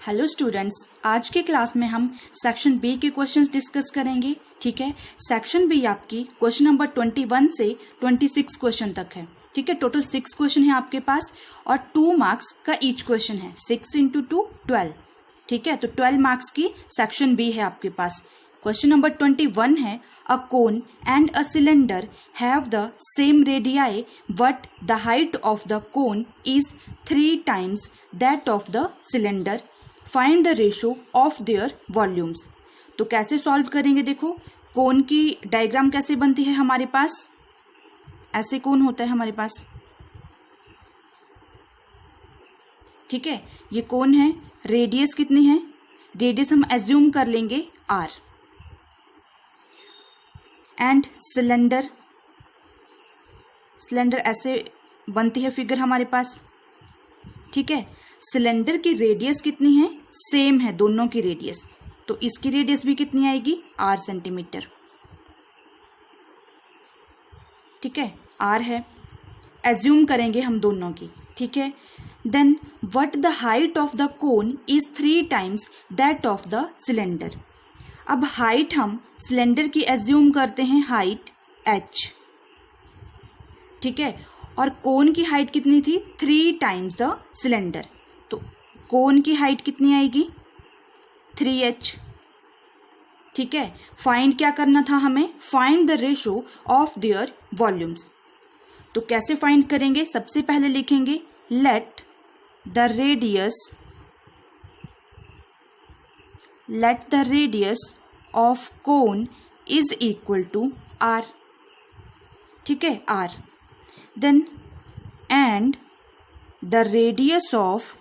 Hello students, आज के class में हम सेक्शन बी के क्वेश्चंस डिस्कस करेंगे। ठीक है, सेक्शन बी आपकी क्वेश्चन नंबर 21 से 26 क्वेश्चन तक है। ठीक है, टोटल 6 क्वेश्चन है आपके पास और 2 मार्क्स का ईच क्वेश्चन है। 6 × 2 12। ठीक है, तो 12 मार्क्स की सेक्शन बी है आपके पास। क्वेश्चन नंबर 21 है, a cone and a cylinder have the same radii but the height of the cone is 3 times that of the cylinder, find the ratio of their volumes. तो कैसे solve करेंगे, देखो कोन की diagram कैसे बनती है हमारे पास। ऐसे कोन होता है हमारे पास। ठीक है, ये कोन है, रेडियस कितनी है, रेडियस हम एज्यूम कर लेंगे r, एंड सिलेंडर, सिलेंडर ऐसे बनती है फिगर हमारे पास। ठीक है, सिलेंडर की रेडियस कितनी है, सेम है दोनों की रेडियस, तो इसकी रेडियस भी कितनी आएगी, r सेंटीमीटर। ठीक है, r है, एज्यूम करेंगे हम दोनों की। ठीक है, then what the height of the cone is 3 times that of the cylinder. अब हाइट हम सिलेंडर की एज्यूम करते हैं हाइट h। ठीक है, और कोन की हाइट कितनी थी, 3 times द सिलेंडर, तो कोन की हाइट कितनी आएगी, 3h। ठीक है, फाइंड क्या करना था हमें, find the ratio of their volumes. तो कैसे फाइंड करेंगे, सबसे पहले लिखेंगे let the radius of cone is equal to r। ठीक है, r, then and the radius of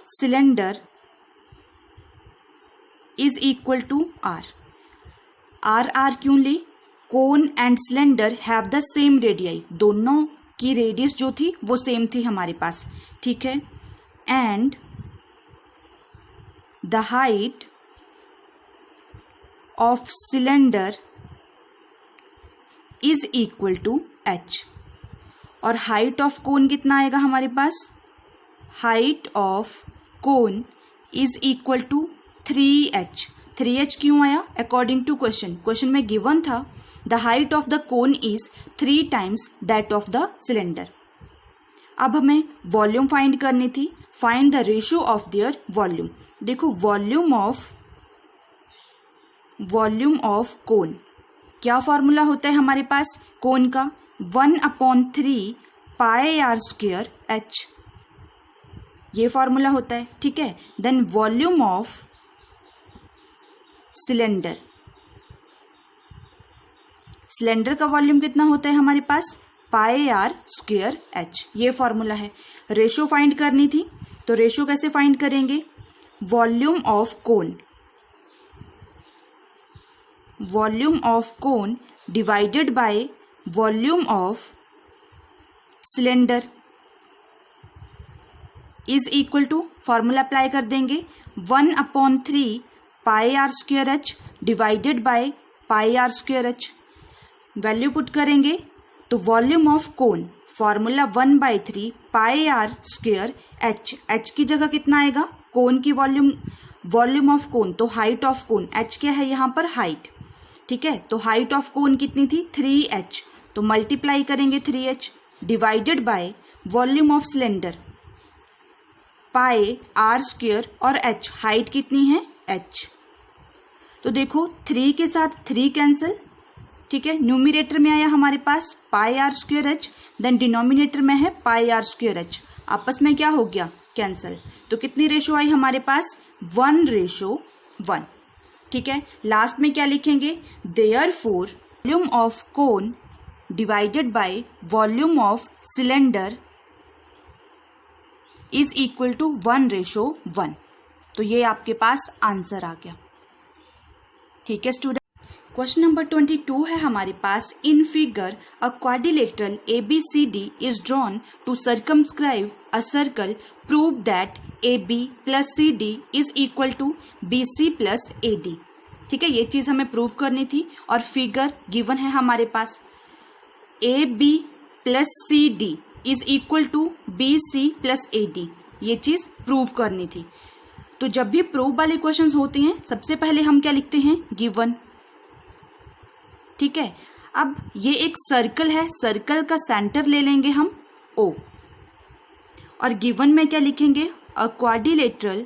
cylinder is equal to r। r क्यों ली, cone and cylinder have the same radii, दोनों की रेडियस जो थी वो सेम थी हमारे पास। ठीक है, and the height of cylinder is equal to h। और हाइट ऑफ कोन कितना आएगा हमारे पास, height of cone is equal to 3h। 3h क्यों आया, अकॉर्डिंग टू क्वेश्चन में गिवन था the height of the cone is 3 times that of the cylinder. अब हमें वॉल्यूम फाइंड करनी थी, find the ratio of their volume. देखो volume of cone, क्या फॉर्मूला होता है हमारे पास कोन का, 1/3 πr² h, ये फॉर्मूला होता है। ठीक है, then volume of cylinder, cylinder का वॉल्यूम कितना होता है हमारे पास, πr² h, ये फॉर्मूला है। रेशो फाइंड करनी थी, तो रेशो कैसे फाइंड करेंगे, volume of cone divided by volume of cylinder is equal to, formula apply कर देंगे 1/3 πr² h divided by πr² h। Value put करेंगे तो volume of cone, formula 1/3 πr² h, h की जगह कितना आएगा, कोन की वॉल्यूम ऑफ कोन, तो हाइट ऑफ कोन, h क्या है यहाँ पर, हाइट। ठीक है, तो हाइट ऑफ कोन कितनी थी, 3h, तो मल्टीप्लाई करेंगे 3h divided by volume of cylinder πr² और h, हाइट कितनी है h। तो देखो 3 के साथ 3 कैंसिल। ठीक है, न्यूमिरेटर में आया हमारे पास πr² h, देन डिनोमिनेटर में है πr² h, आपस में क्या हो गया, कैंसिल। तो कितनी रेशो आई हमारे पास, 1:1। ठीक है, लास्ट में क्या लिखेंगे, therefore volume of cone divided by volume of cylinder is equal to 1:1। तो ये आपके पास आंसर आ गया। ठीक है स्टूडेंट, क्वेश्चन नंबर 22 है हमारे पास, in figure a quadrilateral ABCD is drawn to circumscribe a circle, prove that AB + CD is equal to BC + AD। ठीक है, ये चीज़ हमें प्रूव करनी थी और फिगर गिवन है हमारे पास, AB + CD is equal to BC + AD। ये चीज़ प्रूव करनी थी। तो जब भी प्रूव वाले क्वेश्चंस होते हैं सबसे पहले हम क्या लिखते हैं, गिवन। ठीक है, अब ये एक सर्कल है, सर्कल का सेंटर ले लेंगे हम O, और गिवन में क्या लिखेंगे, अ quadrilateral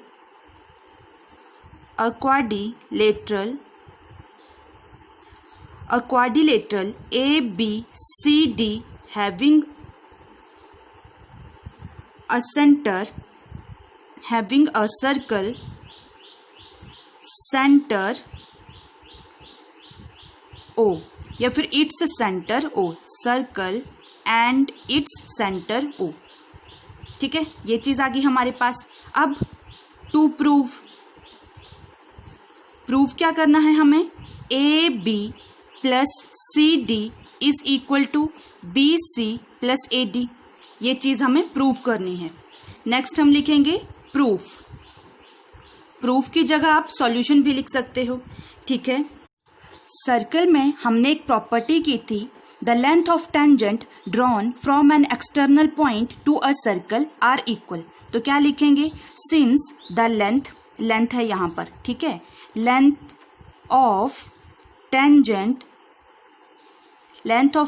ABCD having a circle center O, या फिर its centre O, circle and its centre O। ठीक है, ये चीज़ आ गई हमारे पास। अब टू प्रूव क्या करना है हमें, AB plus CD is equal to BC plus AD, ये चीज़ हमें प्रूव करनी है। नेक्स्ट हम लिखेंगे प्रूफ की जगह आप सॉल्यूशन भी लिख सकते हो। ठीक है, सर्कल में हमने एक प्रॉपर्टी की थी, the length of tangent drawn from an external point to a circle are equal. तो क्या लिखेंगे, सिंस द लेंथ है यहाँ पर। ठीक है, length of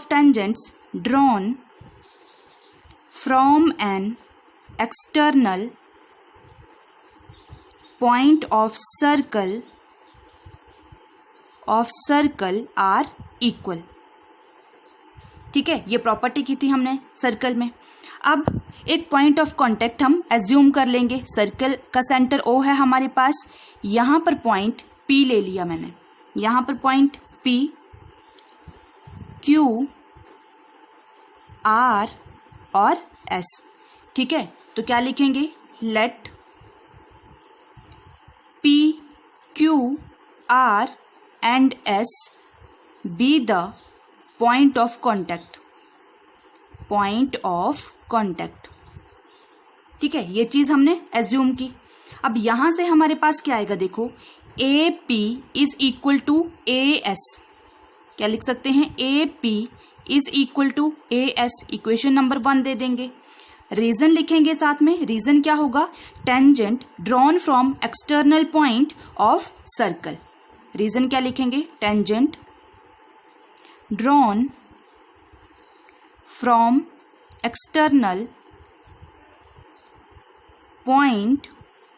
tangents drawn from an external point of circle are equal. ठीक है, ये प्रॉपर्टी की थी हमने सर्कल में। अब एक पॉइंट ऑफ कांटेक्ट हम एज्यूम कर लेंगे, सर्कल का सेंटर O है हमारे पास, यहाँ पर पॉइंट P ले लिया मैंने, यहाँ पर पॉइंट P, Q, R और S। ठीक है, तो क्या लिखेंगे, late P, Q, R and S be the point of contact। ठीक है, ये चीज़ हमने एज्यूम की। अब यहाँ से हमारे पास क्या आएगा, देखो, AP is equal to AS, क्या लिख सकते हैं, AP is equal to AS, equation number 1 दे देंगे। रीजन लिखेंगे साथ में, रीजन क्या होगा, tangent drawn from external point of circle. Reason क्या लिखेंगे, tangent drawn from external point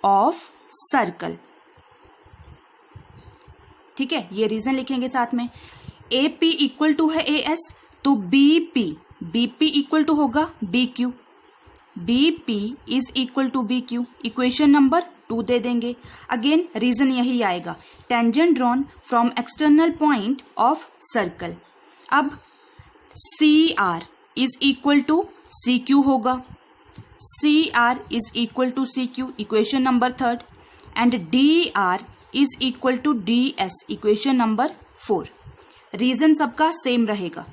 of circle. ठीक है, ये रीजन लिखेंगे साथ में। AP इक्वल टू है AS, तो BP इक्वल टू होगा BQ, BP is equal to BQ, equation number 2 दे देंगे। अगेन रीजन यही आएगा, tangent drawn from external point of circle. अब CR is equal to CQ होगा, CR is equal to CQ, equation number 3, and DR is equal to DS, equation number 4। Reason सबका same रहेगा।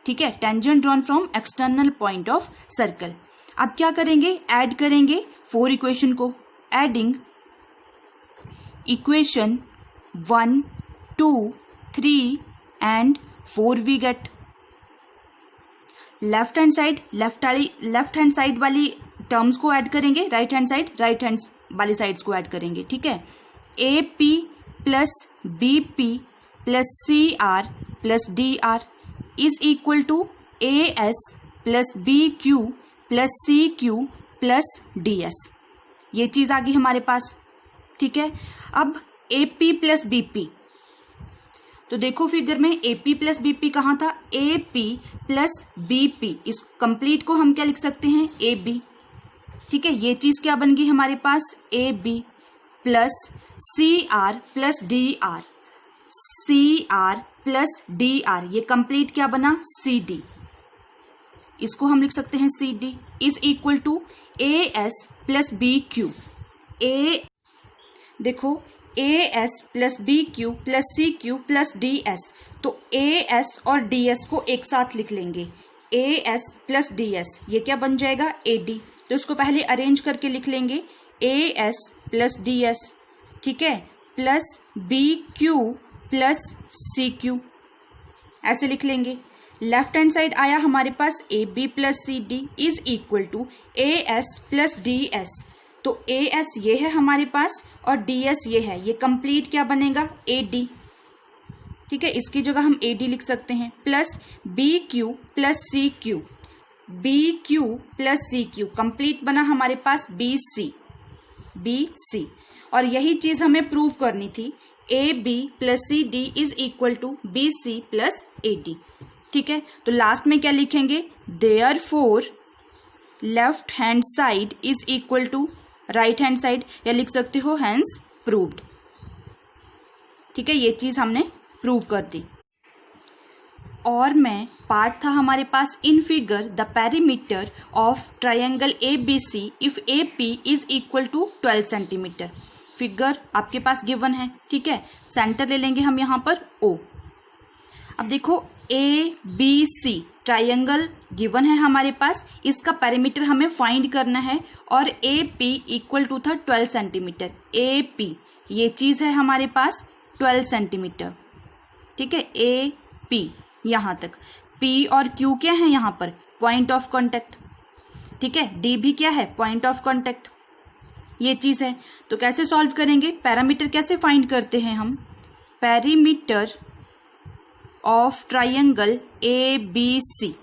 ठीक है, tangent drawn from external point of circle. अब क्या करेंगे, add करेंगे 4 इक्वेशन को, adding equation 1, 2, 3 and 4 we get left hand side वाली टर्म्स को ऐड करेंगे, राइट हैंड वाली साइड्स को ऐड करेंगे। ठीक है, AP plus BP plus CR plus DR is equal to AS plus BQ plus CQ plus DS, ये चीज़ आ गई हमारे पास। ठीक है, अब AP प्लस BP, तो देखो फिगर में AP प्लस BP कहाँ था, AP प्लस BP, इस कंप्लीट को हम क्या लिख सकते हैं, AB। ठीक है, ये चीज़ क्या बन गई हमारे पास, AB plus CR plus DR, CR plus DR, ये कंप्लीट क्या बना, CD, इसको हम लिख सकते हैं CD is equal to AS plus BQ। देखो AS plus BQ plus CQ plus DS, तो AS और DS को एक साथ लिख लेंगे, AS प्लस DS, ये क्या बन जाएगा, AD। तो इसको पहले अरेंज करके लिख लेंगे, AS प्लस DS, ठीक है, प्लस BQ प्लस CQ, ऐसे लिख लेंगे। लेफ्ट हैंड साइड आया हमारे पास A B plus C D is equal to A S plus D S. तो ए एस ये है हमारे पास और डी एस ये है, ये कंप्लीट क्या बनेगा ए डी। ठीक है, इसकी जगह हम ए डी लिख सकते हैं, plus B Q plus C Q, B Q plus C Q complete बना हमारे पास बी सी। और यही चीज हमें प्रूव करनी थी, A B plus C D is equal to B C plus A D. ठीक है, तो लास्ट में क्या लिखेंगे, therefore left hand side is equal to right hand side, या लिख सकते हो हैंस प्रूव्ड। ठीक है, ये चीज हमने प्रूव कर दी। और मैं पार्ट था हमारे पास in figure the perimeter of triangle A B C if A P is equal to 12 centimetre. Figure आपके पास गिवन है। ठीक है, सेंटर ले लेंगे हम यहाँ पर ओ। अब देखो A B C triangle given है हमारे पास, इसका पेरीमीटर हमें फाइंड करना है और ए पी इक्वल टू था 12 सेंटीमीटर। ए पी ये चीज़ है हमारे पास 12 सेंटीमीटर। ठीक है, ए पी यहाँ तक, पी और क्यू क्या है यहाँ पर, पॉइंट ऑफ कांटेक्ट। ठीक है, डी भी क्या है, पॉइंट ऑफ कांटेक्ट। ये चीज़ है, तो कैसे सॉल्व करेंगे, पैरामीटर कैसे फाइंड करते हैं हम, perimeter of triangle A B C.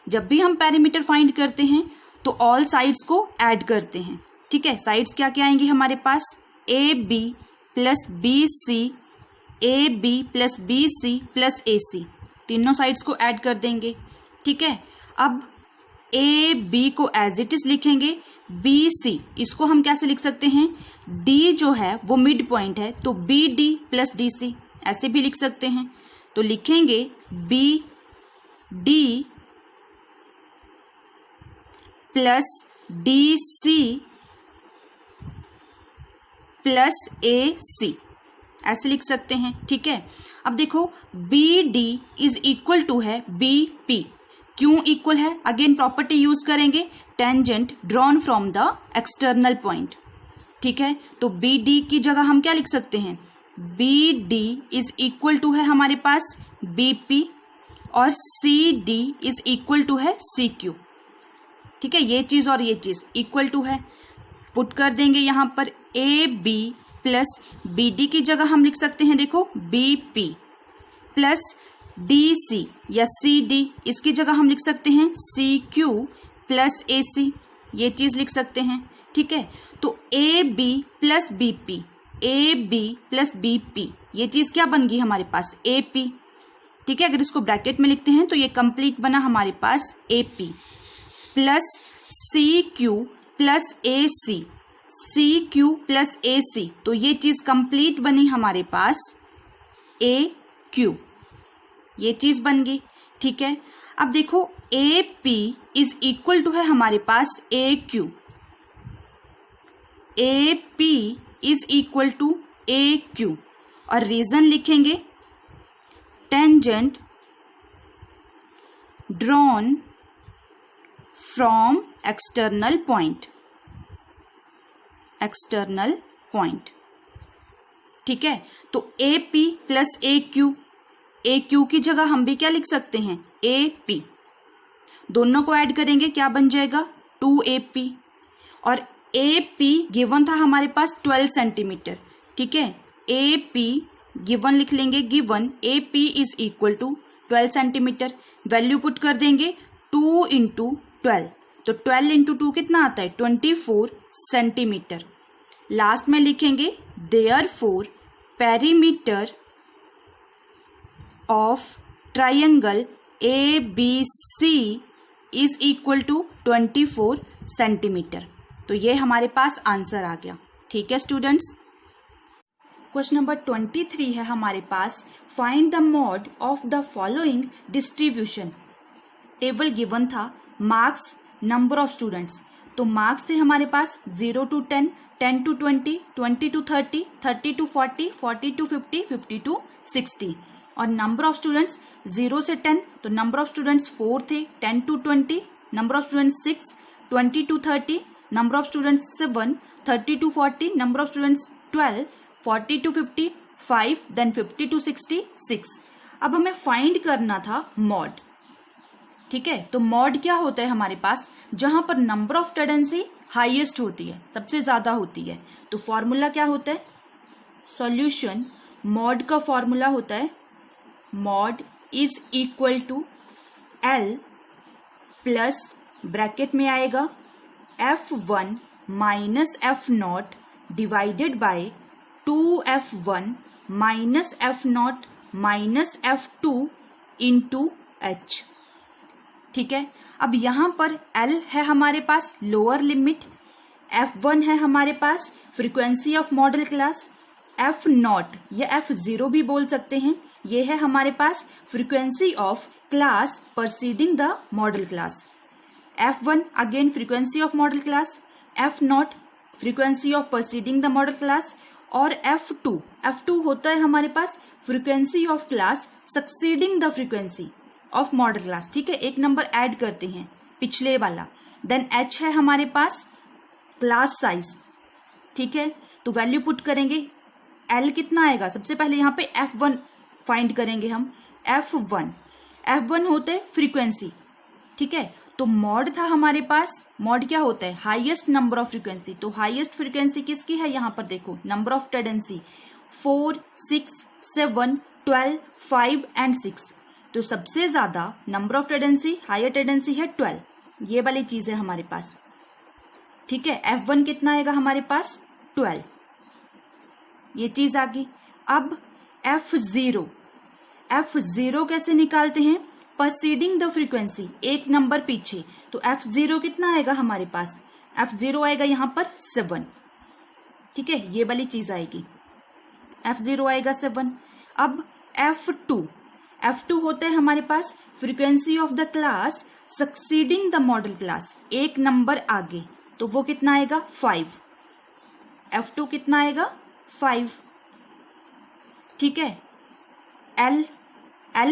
जब भी हम पेरीमीटर फाइंड करते हैं तो ऑल साइड्स को ऐड करते हैं। ठीक है, साइड्स क्या क्या आएंगी हमारे पास, A B plus B C, A B plus B C plus A C, तीनों साइड्स को ऐड कर देंगे। ठीक है, अब ए बी को एज इट इज लिखेंगे, बी सी इसको हम कैसे लिख सकते हैं, डी जो है वो मिड पॉइंट है तो B D plus D C ऐसे भी लिख सकते हैं। तो लिखेंगे B D plus D C plus A C ऐसे लिख सकते हैं। ठीक है, अब देखो B D is equal to है बी पी, क्यों इक्वल है, अगेन प्रॉपर्टी यूज करेंगे, tangent drawn from the external point. ठीक है, तो बी डी की जगह हम क्या लिख सकते हैं, B D is equal to है हमारे पास बी पी और C D is equal to है सी क्यू। ठीक है, ये चीज़ और ये चीज़ इक्वल टू है, पुट कर देंगे यहाँ पर A B plus B D की जगह हम लिख सकते हैं, देखो B P plus D C या सी डी, इसकी जगह हम लिख सकते हैं सी क्यू प्लस ए सी, ये चीज़ लिख सकते हैं। ठीक है, तो A B plus B P, A B plus B P, ये चीज़ क्या बन गई हमारे पास, ए पी। ठीक है, अगर इसको ब्रैकेट में लिखते हैं तो ये कंप्लीट बना हमारे पास A P plus C Q plus A C, C Q plus A C, तो ये चीज़ कंप्लीट बनी हमारे पास ए क्यू, ये चीज़ बन गई। ठीक है, अब देखो A P is equal to है हमारे पास A Q, A P is equal to A Q, और रीजन लिखेंगे tangent drawn from external point, external point. ठीक है, तो A P plus A Q की जगह हम भी क्या लिख सकते हैं, ए पी, दोनों को ऐड करेंगे क्या बन जाएगा 2AP, और ए पी गिवन था हमारे पास 12 सेंटीमीटर। ठीक है, ए पी गिवन लिख लेंगे, given A P is equal to 12 centimetre, value put कर देंगे 2 इंटू 12, तो 12 इंटू 2 कितना आता है 24 सेंटीमीटर। लास्ट में लिखेंगे therefore perimeter of triangle A B C is equal to 24 centimetre. तो ये हमारे पास आंसर आ गया। ठीक है स्टूडेंट्स, क्वेश्चन नंबर 23 है हमारे पास, find the mode of the following distribution. Table given था, मार्क्स, नंबर ऑफ स्टूडेंट्स, तो मार्क्स थे हमारे पास 0 to 10, 10 to 20, 20 to 30, 30 to 40, 40 to 50, 50 to 60, और नंबर ऑफ स्टूडेंट्स 0 से 10, तो नंबर ऑफ स्टूडेंट्स 4 थे, 10 to 20, number of students 6, 20 to 30, number of students 7, 30 to 40, number of students 12, 40 to 50, 5, then 50 to 60, 6। अब हमें find करना था मॉड। ठीक है। तो मॉड क्या होता है हमारे पास, जहां पर नंबर ऑफ टेंडेंसी हाईएस्ट होती है, सबसे ज्यादा होती है। तो फॉर्मूला क्या होता है, सॉल्यूशन मॉड का फॉर्मूला होता है mode is equal to L plus bracket में आएगा F1 minus F0 divided by 2F1 minus F0 minus F2 into H। ठीक है। अब यहां पर L है हमारे पास लोअर लिमिट, F1 है हमारे पास frequency of modal class, F0 या F0 भी बोल सकते हैं, ये है हमारे पास frequency of class preceding the modal class. F1 again frequency of modal class, F0 frequency of preceding the modal class, और F2 होता है हमारे पास frequency of class succeeding the frequency of modal class. ठीक है, एक नंबर ऐड करते हैं पिछले वाला। देन H है हमारे पास क्लास साइज। ठीक है, तो वैल्यू पुट करेंगे, L कितना आएगा, सबसे पहले यहाँ पे F1 फाइंड करेंगे हम। F1 होता है फ्रीक्वेंसी। ठीक है, तो मॉड था हमारे पास, मॉड क्या होता है, हाईएस्ट नंबर ऑफ फ्रीक्वेंसी। तो हाईएस्ट फ्रीक्वेंसी किसकी है, यहाँ पर देखो नंबर ऑफ टेंडेंसी 4, 6, 7, 12, 5 एंड 6। तो सबसे ज्यादा number of tendency, higher tendency है 12, ये वाली चीज है हमारे पास। ठीक है, F1 कितना आएगा हमारे पास 12, ये चीज आ गई। अब F0 कैसे निकालते हैं, परसीडिंग द फ्रीक्वेंसी, एक नंबर पीछे। तो F0 कितना आएगा हमारे पास, F0 आएगा यहाँ पर 7। ठीक है, ये वाली चीज आएगी, F0 आएगा 7। अब F2 होता है हमारे पास frequency of the class succeeding the modal class, एक नंबर आगे। तो वो कितना आएगा 5, F2 कितना आएगा 5। ठीक है, L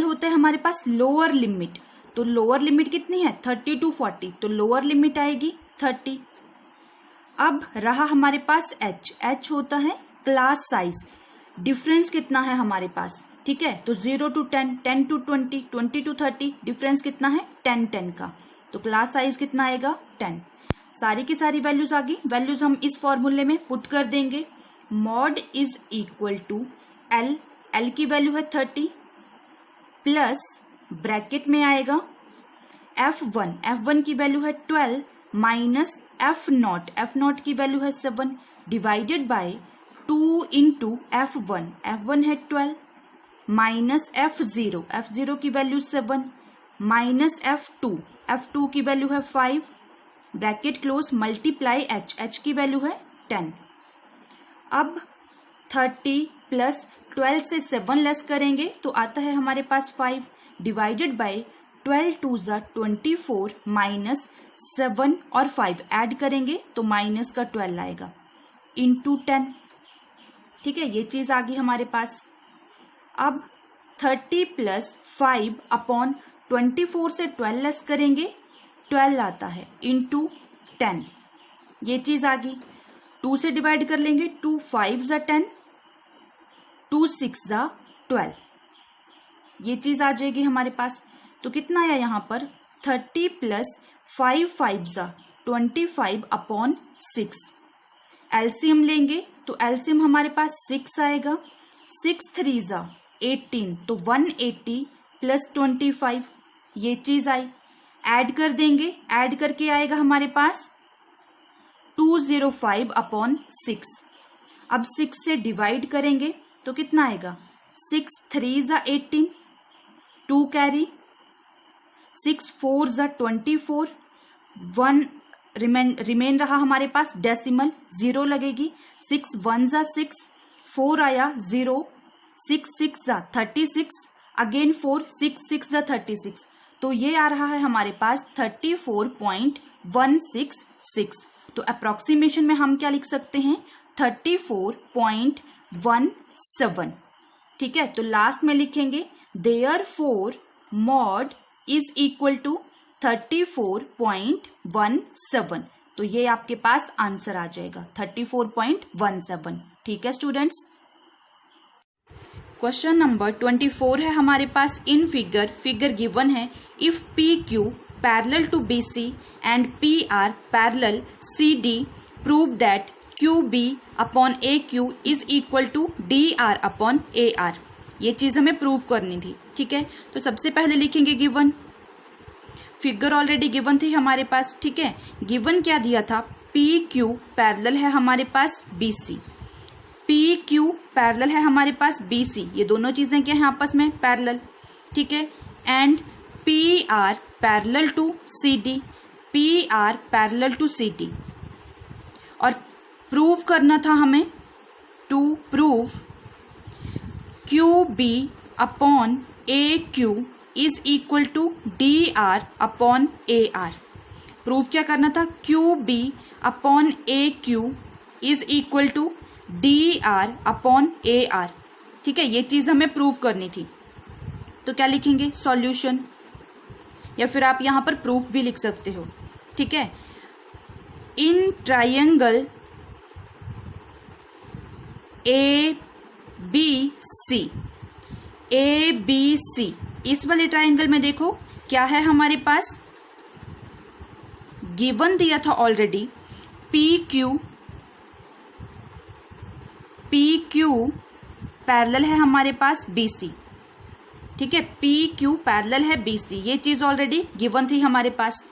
होता है हमारे पास लोअर लिमिट। तो लोअर लिमिट कितनी है 30 to 40, तो लोअर लिमिट आएगी 30। अब रहा हमारे पास H होता है क्लास साइज। डिफरेंस कितना है हमारे पास, ठीक है, तो 0 to 10, 10 to 20, 20 to 30, डिफरेंस कितना है 10 का। तो क्लास साइज कितना आएगा 10। सारी की सारी वैल्यूज आ गई, वैल्यूज हम इस फॉर्मूले में पुट कर देंगे। Mode is equal to L की वैल्यू है 30 प्लस ब्रैकेट में आएगा F1 की वैल्यू है 12 माइनस F0 की वैल्यू है 7 डिवाइडेड बाय 2 इंटू F1 है 12 माइनस F0 की वैल्यू 7 माइनस F2 की वैल्यू है 5 ब्रैकेट क्लोज मल्टीप्लाई H की वैल्यू है 10। अब 30 प्लस 12 से 7 लेस करेंगे तो आता है हमारे पास 5 डिवाइडेड बाय 12 2 ज़ा 24 माइनस 7 और 5 ऐड करेंगे तो माइनस का 12 आएगा इंटू 10। ठीक है, ये चीज आ गई हमारे पास। अब 30 प्लस 5 अपॉन 24 से 12 लेस करेंगे 12 आता है इंटू 10, ये चीज आ गई। 2 से डिवाइड कर लेंगे, 2 5 ज़ा 10, 2 6 ज़ा 12, ये चीज आ जाएगी हमारे पास। तो कितना आया यहाँ पर 30 प्लस 5 5 ज़ा 25 अपॉन 6। एलसीएम लेंगे तो एलसीएम हमारे पास 6 आएगा, 6 3 ज़ा 18, तो 180 प्लस 25, ये चीज आई। ऐड कर देंगे, ऐड करके आएगा हमारे पास 205 अपॉन 6। अब 6 से डिवाइड करेंगे तो कितना आएगा 6 3 ज़ा 18, 2 कैरी, 6 4 ज़ा 24, 1 रिमेन रहा हमारे पास डेसिमल, 0 लगेगी, 6 1 ज़ा 6, 4 आया 0, 6 6 ज़ा 36, अगेन 4, 6 6 ज़ा 36, तो ये आ रहा है हमारे पास 34.166। तो अप्रोक्सीमेशन में हम क्या लिख सकते हैं 34.17। ठीक है, तो लास्ट में लिखेंगे therefore mode is equal to 34.17। तो ये आपके पास आंसर आ जाएगा 34.17। ठीक है स्टूडेंट्स। क्वेश्चन नंबर 24 है हमारे पास। इन फिगर गिवन है if P Q parallel to B C and P R parallel C D prove that Q B upon A Q is equal to D R upon A R. ये चीज़ हमें prove करनी थी, ठीक है। तो सबसे पहले लिखेंगे गिवन, फिगर ऑलरेडी गिवन थी हमारे पास, ठीक है। गिवन क्या दिया था, पी क्यू पैरेलल है हमारे पास B C, P Q parallel है हमारे पास बी सी, ये दोनों चीज़ें क्या हैं आपस में पैरेलल, ठीक है। And P R parallel to C D, P R parallel to C D. और प्रूव करना था हमें, to prove Q B upon A Q is equal to D R upon A R. Prove क्या करना था, Q B upon A Q is equal to D R upon A R, ठीक है। ये चीज़ हमें प्रूव करनी थी। तो क्या लिखेंगे, सॉल्यूशन, या फिर आप यहाँ पर प्रूफ भी लिख सकते हो, ठीक है। In triangle A B C, A B C, इस वाले ट्रायंगल में देखो क्या है हमारे पास, गिवन दिया था ऑलरेडी, पी क्यू पैरेलल है हमारे पास बी सी, ठीक है। पी क्यू पैरेलल है बी सी, ये चीज़ ऑलरेडी गिवन थी हमारे पास,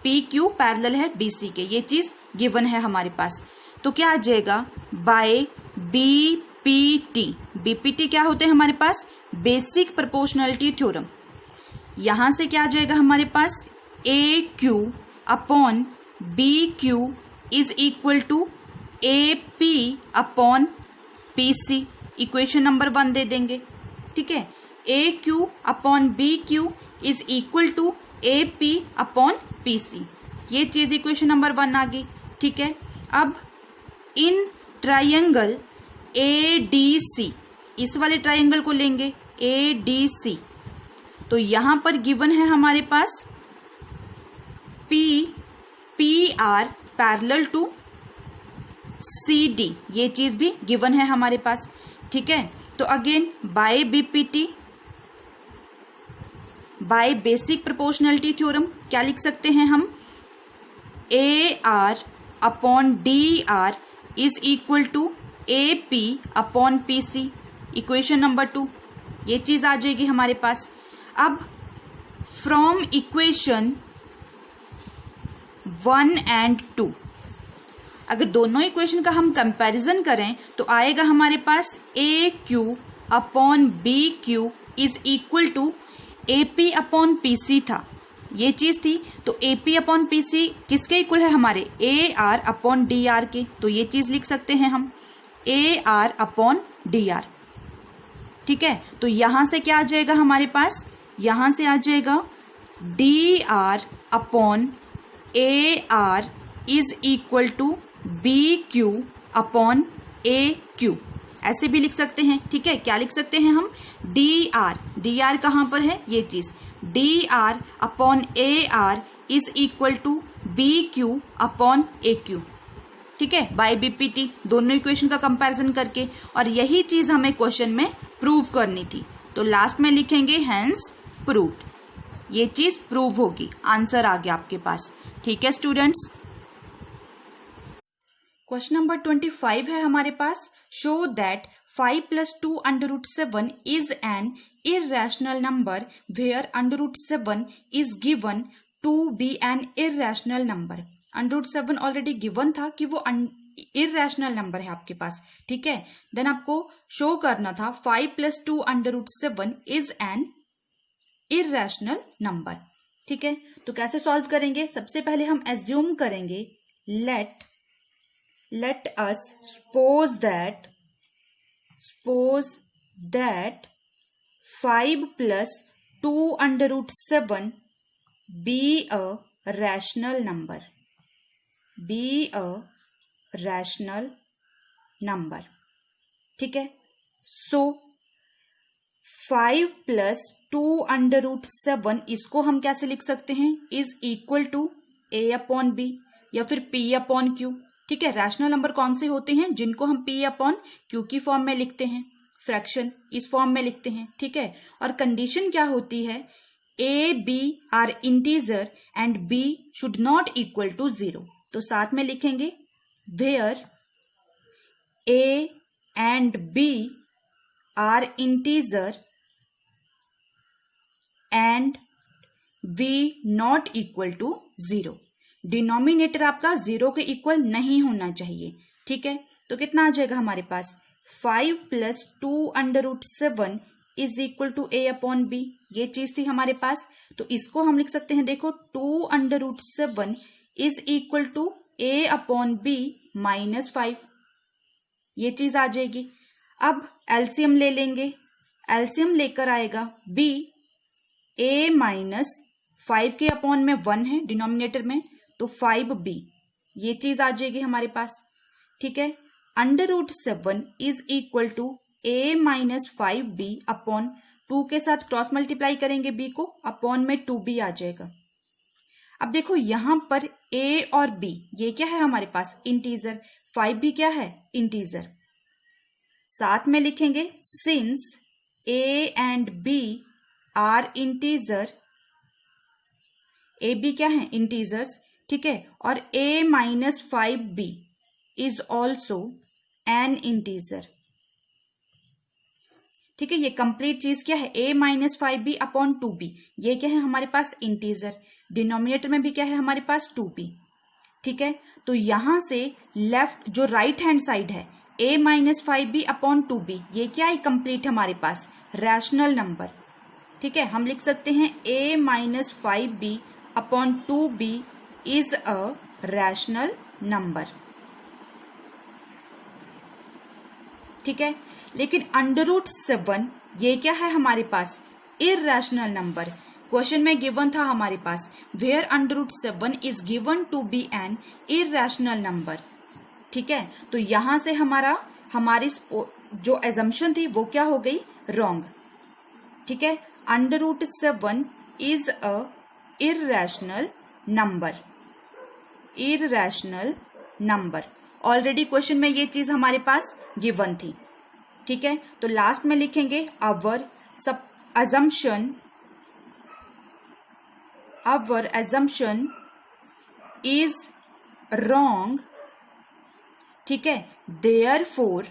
पी क्यू पैरेलल है बी सी के, ये चीज़ गिवन है हमारे पास। तो क्या आ जाएगा, by B P T, B P T क्या होते हैं हमारे पास, बेसिक प्रोपोर्शनलिटी थ्योरम। यहाँ से क्या आ जाएगा हमारे पास, A Q upon B Q is equal to A P upon P C, equation number 1 दे देंगे, ठीक है। A Q upon B Q is equal to A P upon P C, ये चीज़ इक्वेशन नंबर 1 आ गई, ठीक है। अब इन ट्रायंगल ए डी सी, इस वाले ट्रायंगल को लेंगे ए डी सी, तो यहाँ पर गिवन है हमारे पास P R parallel to C D, ये चीज़ भी गिवन है हमारे पास, ठीक है। तो again by BPT, by basic proportionality theorem क्या लिख सकते हैं हम, A R upon D R is equal to A P upon P C, equation number 2, ये चीज़ आ जाएगी हमारे पास। अब फ्रॉम इक्वेशन 1 एंड 2, अगर दोनों इक्वेशन का हम कंपैरिजन करें तो आएगा हमारे पास A Q upon B Q is equal to A P upon P C था, ये चीज़ थी। तो A P upon P C किसके इक्वल है हमारे, A R upon D R के, तो ये चीज़ लिख सकते हैं हम A R upon D R, ठीक है। तो यहाँ से क्या आ जाएगा हमारे पास, यहाँ से आ जाएगा D R upon A R is equal to B Q upon A Q, ऐसे भी लिख सकते हैं, ठीक है। क्या लिख सकते हैं हम, डी आर कहाँ पर है, ये चीज़ D R upon A R is equal to B Q upon A Q, ठीक है, बाय बीपीटी, दोनों इक्वेशन का कंपैरिजन करके। और यही चीज़ हमें क्वेश्चन में प्रूव करनी थी, तो लास्ट में लिखेंगे हैंस प्रूव्ड, ये चीज़ प्रूव होगी, आंसर आ गया आपके पास, ठीक है स्टूडेंट्स। क्वेश्चन नंबर 25 है हमारे पास, show that 5 + 2 √7 is an irrational number where √7 is given to be an irrational number। √7 already given था कि वो irrational नंबर है आपके पास, ठीक है। देन आपको शो करना था 5 + 2 √7 इज एन irrational नंबर, ठीक है। तो कैसे सॉल्व करेंगे, सबसे पहले हम एज्यूम करेंगे let us suppose that 5 + 2 √7 be a rational number, ठीक है। सो 5 + 2 √7 इसको हम कैसे लिख सकते हैं, is equal to a upon b या फिर p अपॉन q, ठीक है। रैशनल नंबर कौन से होते हैं, जिनको हम p अपॉन q की फॉर्म में लिखते हैं, फ्रैक्शन इस फॉर्म में लिखते हैं, ठीक है। और कंडीशन क्या होती है A B are integer and B should not equal to 0। तो साथ में लिखेंगे where A and B are integer and B not equal to 0। Denominator आपका 0 के इक्वल नहीं होना चाहिए, ठीक है। तो कितना आ जाएगा हमारे पास 5 + 2√7 is equal to a upon b। ये चीज थी हमारे पास, तो इसको हम लिख सकते हैं, देखो 2√7 is equal to a upon b -5। ये चीज आ जाएगी। अब एलसीएम ले लेंगे, एलसीएम लेकर आएगा b, a -5 के अपॉन में 1 है डिनोमिनेटर में, तो 5b। ये चीज आ जाएगी हमारे पास, ठीक है। √7 is equal to a -5b upon 2 के साथ क्रॉस मल्टीप्लाई करेंगे b को, अपॉन में 2b आ जाएगा। अब देखो यहां पर a और b ये क्या है हमारे पास इंटीजर, 5b क्या है इंटीजर। साथ में लिखेंगे since a and b are integer, A B क्या है इंटीजर्स, ठीक है, और a -5b is also an integer, ठीक है। ये कंप्लीट चीज क्या है, a -5b अपॉन 2b, ये क्या है हमारे पास इंटीजर। डिनोमिनेटर में भी क्या है हमारे पास 2b, ठीक है। तो यहां से लेफ्ट जो राइट हैंड साइड है a -5b अपॉन 2b, ये क्या है कंप्लीट हमारे पास रैशनल नंबर, ठीक है। हम लिख सकते हैं a -5b upon 2b is a rational number, ठीक है। लेकिन √7 ये क्या है हमारे पास इररेशनल नंबर। क्वेश्चन में गिवन था हमारे पास where √7 is given to be an irrational number, ठीक है। तो यहां से हमारी जो एजम्पशन थी वो क्या हो गई रॉन्ग, ठीक है। √7 is a irrational number, irrational number. Already question में ये चीज हमारे पास गिवन थी, ठीक है। तो लास्ट में लिखेंगे अवर assumption इज रॉन्ग, ठीक है। therefore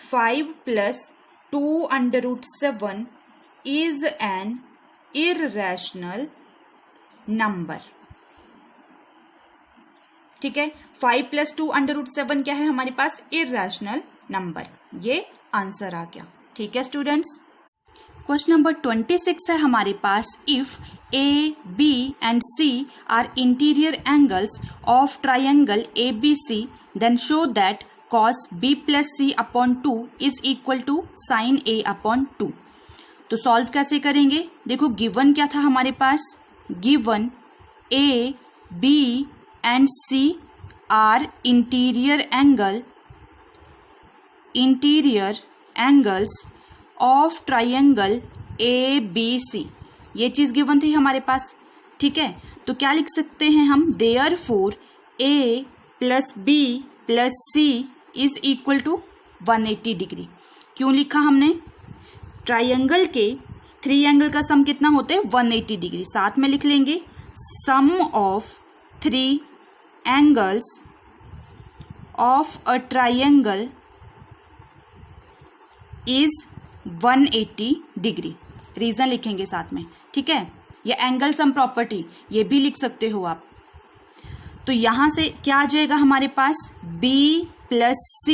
5 + 2√7 is an irrational number, ठीक है। 5 + 2√7 क्या है हमारे पास इररेशनल नंबर। ये आंसर आ गया, ठीक है स्टूडेंट्स। क्वेश्चन नंबर 26 है हमारे पास, if A B and C are interior angles of triangle ABC, then show that cos b + c upon 2 is equal to sin a upon 2। तो सॉल्व कैसे करेंगे, देखो गिवन क्या था हमारे पास, given A B and C are interior angles of triangle ABC। ये चीज गिवन थी हमारे पास, ठीक है। तो क्या लिख सकते हैं हम, therefore a + b + c is equal to 180 degree. क्यों लिखा हमने, ट्राइंगल के 3 एंगल का सम कितना होते हैं 180 डिग्री। साथ में लिख लेंगे sum of 3 angles of a triangle is 180 degree. Reason लिखेंगे साथ में, ठीक है। या एंगल सम प्रॉपर्टी ये भी लिख सकते हो आप। तो यहां से क्या आ जाएगा हमारे पास, b + c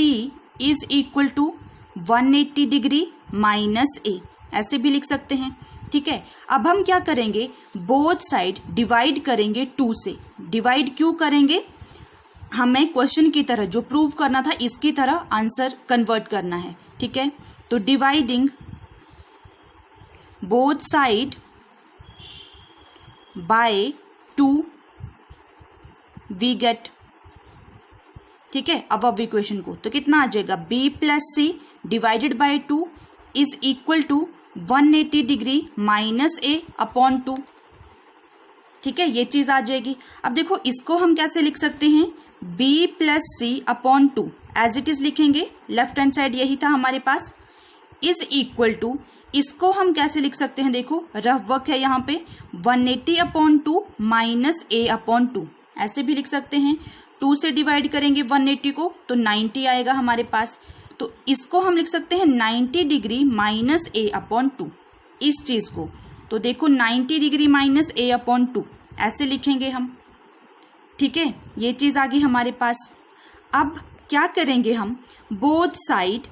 is equal to 180 degree minus a, ऐसे भी लिख सकते हैं, ठीक है। अब हम क्या करेंगे, बोथ साइड डिवाइड करेंगे 2 से। डिवाइड क्यों करेंगे, हमें क्वेश्चन की तरह जो प्रूव करना था इसकी तरह आंसर कन्वर्ट करना है, ठीक है। तो dividing both side by 2 we get, ठीक है, अब इक्वेशन को। तो कितना आ जाएगा, b + c divided by 2 is equal to 180 degree minus a upon 2, ठीक है। ये चीज आ जाएगी। अब देखो इसको हम कैसे लिख सकते हैं, b + c upon 2 as it is लिखेंगे, लेफ्ट हैंड साइड यही था हमारे पास, इज इक्वल टू इसको हम कैसे लिख सकते हैं, देखो रफ वर्क है यहाँ पे, 180/2 माइनस a/2 ऐसे भी लिख सकते हैं। 2 से डिवाइड करेंगे 180 को तो 90 आएगा हमारे पास, तो इसको हम लिख सकते हैं 90 डिग्री माइनस a/2 इस चीज़ को। तो देखो 90 डिग्री माइनस a/2 ऐसे लिखेंगे हम, ठीक है, ये चीज़ आ गई हमारे पास। अब क्या करेंगे हम, बोथ साइड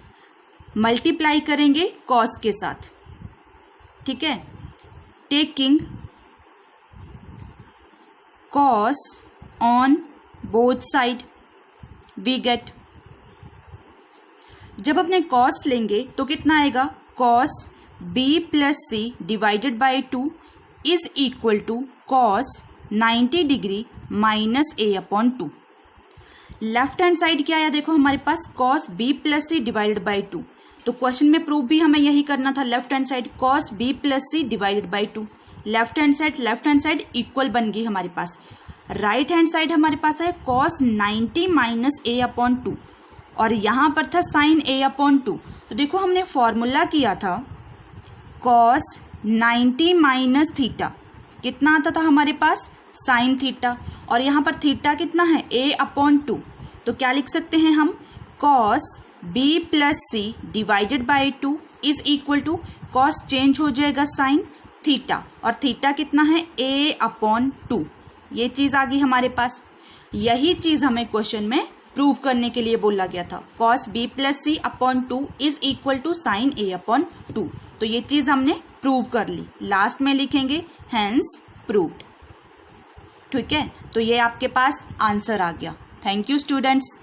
मल्टीप्लाई करेंगे कॉस के साथ, ठीक है, taking cos on both side we get, जब अपने कॉस लेंगे तो कितना आएगा, cos b plus C divided by 2 is equal to cos 90 degree minus a/2। Left hand side क्या आया, देखो हमारे पास cos b plus C divided by 2, तो क्वेश्चन में प्रूफ भी हमें यही करना था, left hand side cos b plus C divided by 2, left hand side equal बन गई हमारे पास। राइट हैंड साइड हमारे पास है कॉस 90 माइनस a/2 और यहाँ पर था साइन a/2, तो देखो हमने फॉर्मूला किया था कॉस 90 माइनस थीटा, कितना आता था हमारे पास, साइन थीटा, और यहाँ पर थीटा कितना है a/2, तो क्या लिख सकते हैं हम, cos b plus C divided by 2 is equal to cos change हो जाएगा साइन थीटा, और थीटा कितना है a/2, ये चीज़ आ गई हमारे पास। यही चीज़ हमें क्वेश्चन में प्रूव करने के लिए बोला गया था, cos b plus C upon 2 is equal to sine a/2, तो ये चीज़ हमने प्रूव कर ली। लास्ट में लिखेंगे हैंस प्रूव्ड, ठीक है, तो ये आपके पास आंसर आ गया। Thank you students.